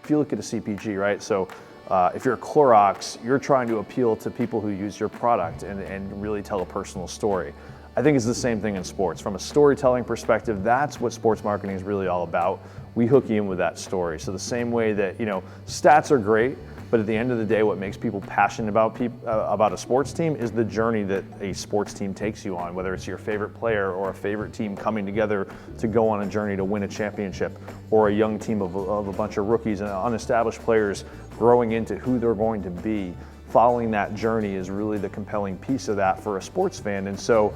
if you look at a CPG, right? So if you're a Clorox, you're trying to appeal to people who use your product and really tell a personal story. I think it's the same thing in sports. From a storytelling perspective, that's what sports marketing is really all about. We hook you in with that story. So the same way that, stats are great, but at the end of the day, what makes people passionate about a sports team is the journey that a sports team takes you on, whether it's your favorite player or a favorite team coming together to go on a journey to win a championship, or a young team of a bunch of rookies and unestablished players growing into who they're going to be. Following that journey is really the compelling piece of that for a sports fan. And so,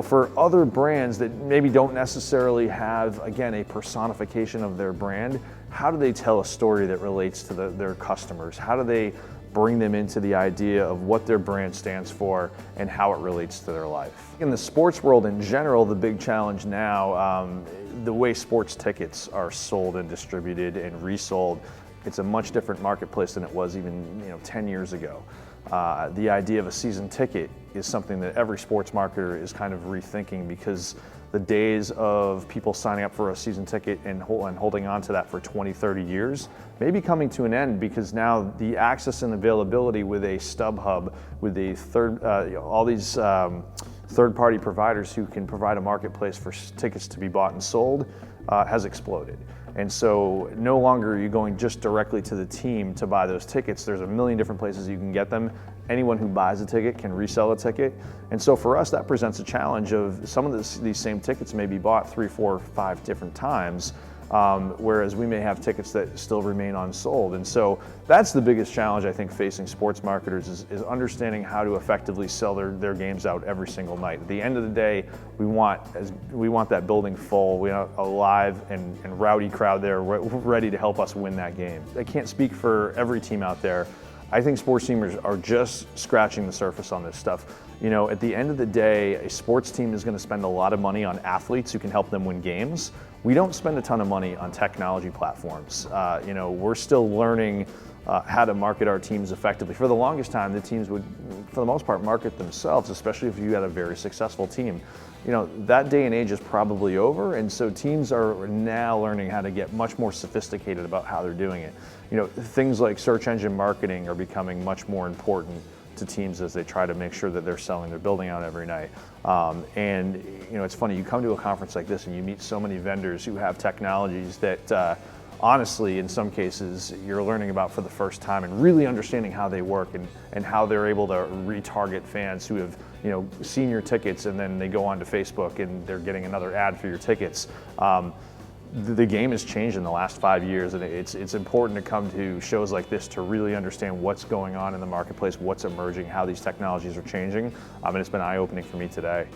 for other brands that maybe don't necessarily have, again, a personification of their brand, how do they tell a story that relates to their customers? How do they bring them into the idea of what their brand stands for and how it relates to their life? In the sports world in general, the big challenge now, the way sports tickets are sold and distributed and resold, it's a much different marketplace than it was even 10 years ago. The idea of a season ticket is something that every sports marketer is kind of rethinking, because the days of people signing up for a season ticket and holding on to that for 20, 30 years may be coming to an end, because now the access and availability with a StubHub, with all these third-party providers who can provide a marketplace for tickets to be bought and sold has exploded. And so no longer are you going just directly to the team to buy those tickets. There's a million different places you can get them. Anyone who buys a ticket can resell a ticket. And so for us, that presents a challenge of some of these same tickets may be bought 3, 4, 5 different times, whereas we may have tickets that still remain unsold. And so that's the biggest challenge, I think, facing sports marketers is understanding how to effectively sell their games out every single night. At the end of the day, we want that building full. We want a live and rowdy crowd there ready to help us win that game. I can't speak for every team out there. I think sports teams are just scratching the surface on this stuff. At the end of the day, a sports team is going to spend a lot of money on athletes who can help them win games. We don't spend a ton of money on technology platforms. We're still learning how to market our teams effectively. For the longest time, the teams would, for the most part, market themselves, especially if you had a very successful team. That day and age is probably over, and so teams are now learning how to get much more sophisticated about how they're doing it. Things like search engine marketing are becoming much more important to teams as they try to make sure that they're selling their building out every night. It's funny, you come to a conference like this and you meet so many vendors who have technologies that honestly, in some cases, you're learning about for the first time and really understanding how they work and how they're able to retarget fans who have seen your tickets and then they go onto Facebook and they're getting another ad for your tickets. The game has changed in the last 5 years, and it's important to come to shows like this to really understand what's going on in the marketplace, what's emerging, how these technologies are changing, and it's been eye-opening for me today.